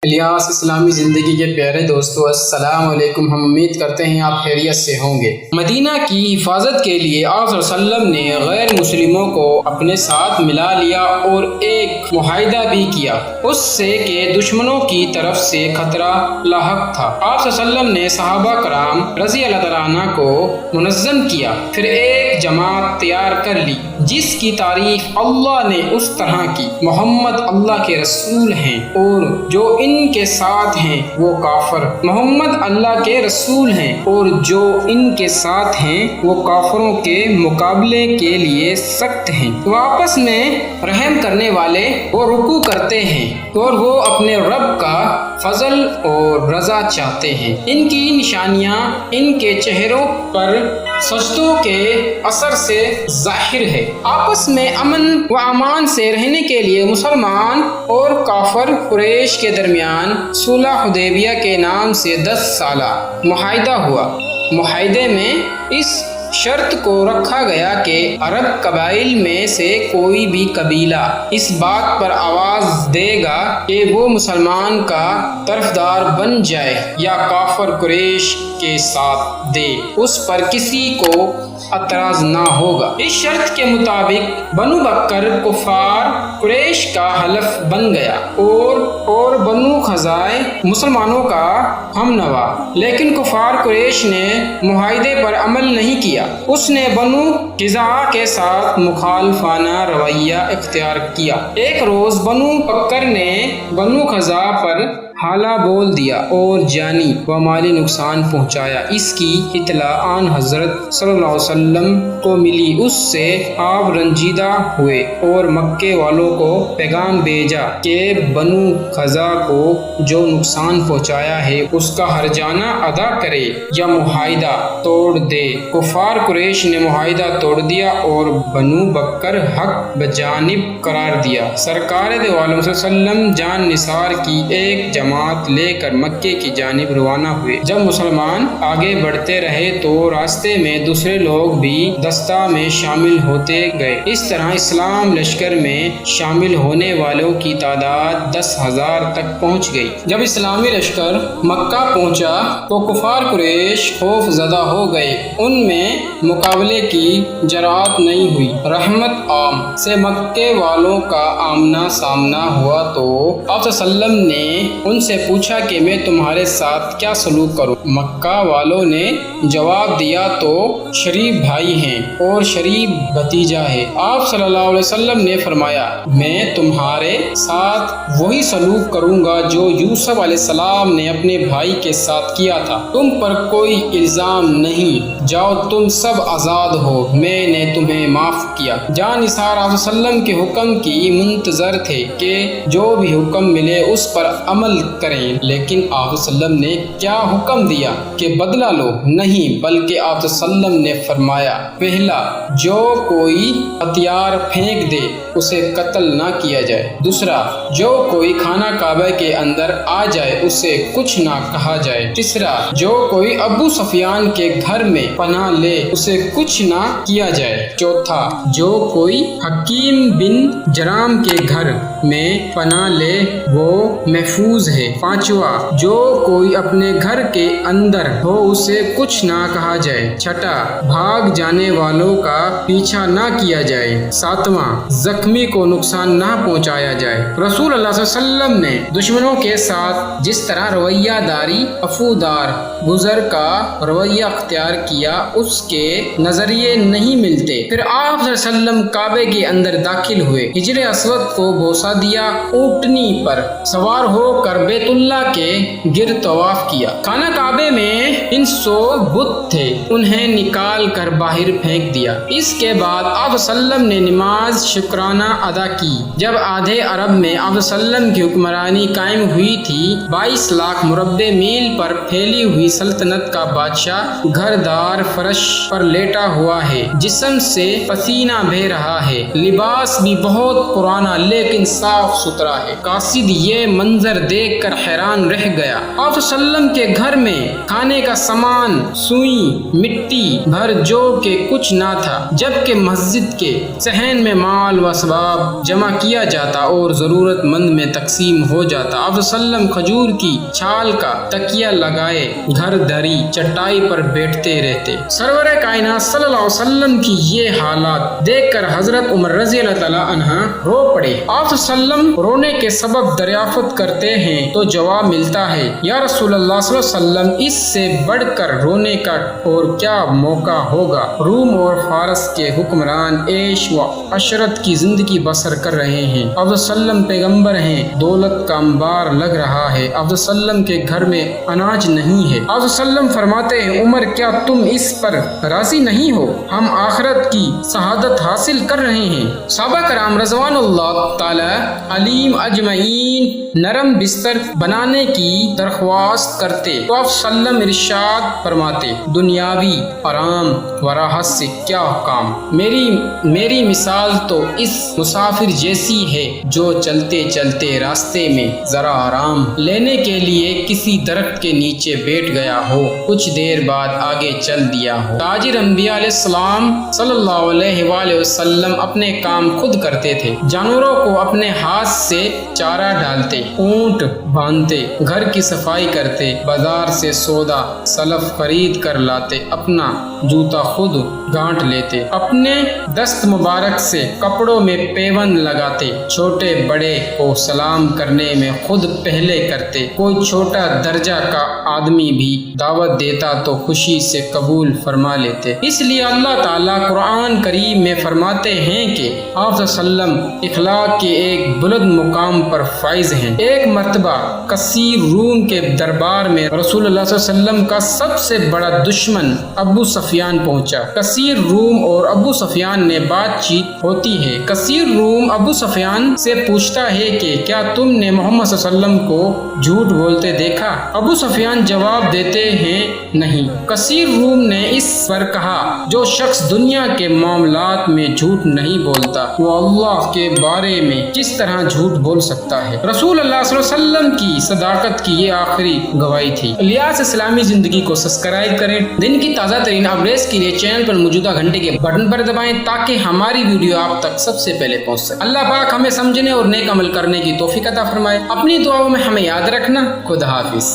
الیاس اسلامی زندگی کے پیارے دوستو، السلام علیکم۔ ہم امید کرتے ہیں آپ خیریت سے ہوں گے۔ مدینہ کی حفاظت کے لیے آپ صلی اللہ علیہ وسلم نے غیر مسلموں کو اپنے ساتھ ملا لیا اور ایک معاہدہ بھی کیا اس سے کہ دشمنوں کی طرف سے خطرہ لاحق تھا۔ آپ صلی اللہ علیہ وسلم نے صحابہ کرام رضی اللہ تعالیٰ عنہ کو منظم کیا، پھر ایک جماعت تیار کر لی جس کی تعریف اللہ نے اس طرح کی: محمد اللہ کے رسول ہیں اور جو ان کے ساتھ ہیں وہ کافر، محمد اللہ کے رسول ہیں اور جو ان کے ساتھ ہیں وہ کافروں کے مقابلے کے لیے سخت ہیں، وہ آپس میں رحم کرنے والے، وہ رکوع کرتے ہیں اور وہ اپنے رب کا فضل اور رضا چاہتے ہیں۔ ان کی نشانیاں ان کے چہروں پر سجدوں کے اثر سے ظاہر ہے۔ آپس میں امن و امان سے رہنے کے لیے مسلمان اور کافر قریش کے درمیان صلح حدیبیہ کے نام سے 10 سالہ معاہدہ ہوا۔ معاہدے میں اس شرط کو رکھا گیا کہ عرب قبائل میں سے کوئی بھی قبیلہ اس بات پر آواز دے گا کہ وہ مسلمان کا طرفدار بن جائے یا کافر قریش کے ساتھ دے، اس پر کسی کو اعتراض نہ ہوگا۔ اس شرط کے مطابق بنو بکر کفار قریش کا حلف بن گیا اور بنو خزاعہ مسلمانوں کا ہم نوا، لیکن کفار قریش نے معاہدے پر عمل نہیں کیا۔ اس نے بنو خزاعہ کے ساتھ مخالفانہ رویہ اختیار کیا۔ ایک روز بنو بکر نے بنو خزاعہ پر حالہ بول دیا اور جانی و مالی نقصان پہنچایا۔ اس کی اطلاع آن حضرت صلی اللہ علیہ وسلم کو ملی۔ اس سے آپ رنجیدہ ہوئے اور مکے والوں کو پیغام بھیجا کہ بنو خزاعہ کو جو نقصان پہنچایا ہے اس کا ہرجانہ ادا کرے یا معاہدہ توڑ دے۔ کفار قریش نے معاہدہ توڑ دیا اور بنو بکر حق بجانب قرار دیا۔ سرکار دو عالم صلی اللہ علیہ وسلم جان نثار کی ایک جماعت لے کر مکے کی جانب روانہ ہوئے۔ جب مسلمان آگے بڑھتے رہے تو راستے میں دوسرے لوگ بھی دستہ میں شامل ہوتے گئے۔ اس طرح اسلام لشکر میں شامل ہونے والوں کی تعداد 10,000 تک پہنچ گئی۔ جب اسلامی لشکر مکہ پہنچا تو کفار قریش خوف زدہ ہو گئے، ان میں مقابلے کی جرأت نہیں ہوئی۔ رحمت عام سے مکے والوں کا آمنا سامنا ہوا تو آپ صلی اللہ علیہ وسلم نے ان سے پوچھا کہ میں تمہارے ساتھ کیا سلوک کروں؟ مکہ والوں نے جواب دیا تو شریف بھائی ہیں اور شریف بھتیجا ہے۔ آپ صلی اللہ علیہ وسلم نے فرمایا میں تمہارے ساتھ وہی سلوک کروں گا جو یوسف علیہ السلام نے اپنے بھائی کے ساتھ کیا تھا۔ تم پر کوئی الزام نہیں، جاؤ تم سب آزاد ہو، میں نے تمہیں معاف کیا۔ جان نثار آپ صلی اللہ علیہ وسلم کے حکم کی منتظر تھے کہ جو بھی حکم ملے اس پر عمل کریں، لیکن آپ صلی اللہ علیہ وسلم نے کیا حکم دیا کہ بدلہ لو؟ نہیں، بلکہ آپ صلی اللہ علیہ وسلم نے فرمایا پہلا جو کوئی ہتھیار پھینک دے اسے قتل نہ کیا جائے، دوسرا جو کوئی خانہ کعبہ کے اندر آ جائے اسے کچھ نہ کہا جائے، تیسرا جو کوئی ابو سفیان کے گھر میں پناہ لے اسے کچھ نہ کیا جائے، چوتھا جو کوئی حکیم بن جرام کے گھر میں پناہ لے وہ محفوظ ہے، پانچواں جو کوئی اپنے گھر کے اندر ہو اسے کچھ نہ کہا جائے، چھٹا بھاگ جانے والوں کا پیچھا نہ کیا جائے، ساتواں زخمی کو نقصان نہ پہنچایا جائے۔ رسول اللہ صلی اللہ علیہ وسلم نے دشمنوں کے ساتھ جس طرح رویہ داری عفودار گزر کا رویہ اختیار کیا اس کے نظریے نہیں ملتے۔ پھر آپ صلی اللہ علیہ وسلم کعبے کے اندر داخل ہوئے، حجر اسود کو بوسہ دیا، اونٹنی پر سوار ہو کر بیت اللہ کے گرد طواف کیا۔ خانہ کعبے میں 300 بت تھے، انہیں نکال کر باہر پھینک دیا۔ اس کے بعد آپ صلی اللہ علیہ وسلم نے نماز شکرانہ ادا کی۔ جب آدھے عرب میں آپ صلی اللہ علیہ وسلم کی حکمرانی قائم ہوئی تھی، 22 لاکھ مربع میل پر پھیلی ہوئی سلطنت کا بادشاہ گھر دار فرش پر لیٹا ہوا ہے، جسم سے پسینہ بہہ رہا ہے، لباس بھی بہت پرانا لیکن صاف ستھرا ہے۔ قاصد یہ منظر دیکھ کر حیران رہ گیا۔ آپ صلی اللہ علیہ وسلم کے گھر میں کھانے کا سامان، سوئی، مٹی بھر جو کہ کچھ نہ تھا، جبکہ مسجد کے صحن میں مال و اسباب جمع کیا جاتا اور ضرورت مند میں تقسیم ہو جاتا۔ آپ صلی اللہ علیہ وسلم کھجور کی چھال کا تکیہ لگائے گھر دھری چٹائی پر بیٹھتے رہتے۔ سرور کائنات صلی اللہ علیہ وسلم کی یہ حالات دیکھ کر حضرت عمر رضی اللہ تعالیٰ عنہ رو پڑے۔ آپ صلی اللہ علیہ وسلم رونے کے سبب دریافت کرتے ہیں تو جواب ملتا ہے، یا رسول اللہ صلی اللہ علیہ وسلم، اس سے بڑھ کر رونے کا اور کیا موقع ہوگا؟ روم اور فارس کے حکمران عیش و عشرت کی زندگی بسر کر رہے ہیں، آپ صلی اللہ علیہ وسلم پیغمبر ہیں، دولت کا انبار لگ رہا ہے، آپ صلی اللہ علیہ وسلم کے گھر میں اناج نہیں ہے۔ آپ صلی اللہ علیہ وسلم فرماتے ہیں، عمر کیا تم اس پر راضی نہیں ہو؟ ہم آخرت کی شہادت حاصل کر رہے ہیں۔ صحابہ کرام رضوان اللہ تعالی علیم اجمعین نرم بستر بنانے کی درخواست کرتے تو آپ صلی اللہ علیہ وسلم ارشاد فرماتے، دنیاوی آرام و راحت سے کیا کام؟ میری مثال تو اس مسافر جیسی ہے جو چلتے چلتے راستے میں ذرا آرام لینے کے لیے کسی درخت کے نیچے بیٹھ گیا ہو، کچھ دیر بعد آگے چل دیا ہو۔ تاجر انبیاء علیہ السلام صلی اللہ علیہ وآلہ وسلم اپنے کام خود کرتے تھے، جانوروں کو اپنے ہاتھ سے چارہ ڈالتے، اونٹ باندھتے، گھر کی صفائی کرتے، بازار سے سودا سلف خرید کر لاتے، اپنا جوتا خود گانٹ لیتے، اپنے دست مبارک سے کپڑوں میں پیوند لگاتے، چھوٹے بڑے کو سلام کرنے میں خود پہلے کرتے، کوئی چھوٹا درجہ کا آدمی بھی دعوت دیتا تو خوشی سے قبول فرما لیتے۔ اس لیے اللہ تعالیٰ قرآن کریم میں فرماتے ہیں کہ آپ صلی اللہ علیہ وسلم اخلاق کے ایک بلند مقام پر فائز ہیں۔ ایک مرتبہ کثیر روم کے دربار میں رسول اللہ صلی اللہ علیہ وسلم کا سب سے بڑا دشمن ابو سفیان پہنچا۔ کثیر روم اور ابو سفیان نے بات چیت ہوتی ہے۔ کثیر روم ابو سفیان سے پوچھتا ہے کہ کیا تم نے محمد صلی اللہ علیہ وسلم کو جھوٹ بولتے دیکھا؟ ابو سفیان جواب دیتے ہیں نہیں۔ کثیر روم نے اس پر کہا، جو شخص دنیا کے معاملات میں جھوٹ نہیں بولتا وہ اللہ کے بارے میں کس طرح جھوٹ بول سکتا ہے؟ رسول اللہ صلی اللہ علیہ وسلم کی صداقت کی یہ آخری گواہی تھی۔ الیاس اسلامی زندگی کو سبسکرائب کریں۔ دن کی تازہ ترین اپڈیٹس کے لیے چینل پر موجودہ گھنٹے کے بٹن پر دبائیں تاکہ ہماری ویڈیو آپ تک سب سے پہلے پہنچ سکے۔ اللہ پاک ہمیں سمجھنے اور نیک عمل کرنے کی توفیق عطا فرمائے۔ اپنی دعاؤں میں ہمیں یاد رکھنا۔ خدا حافظ۔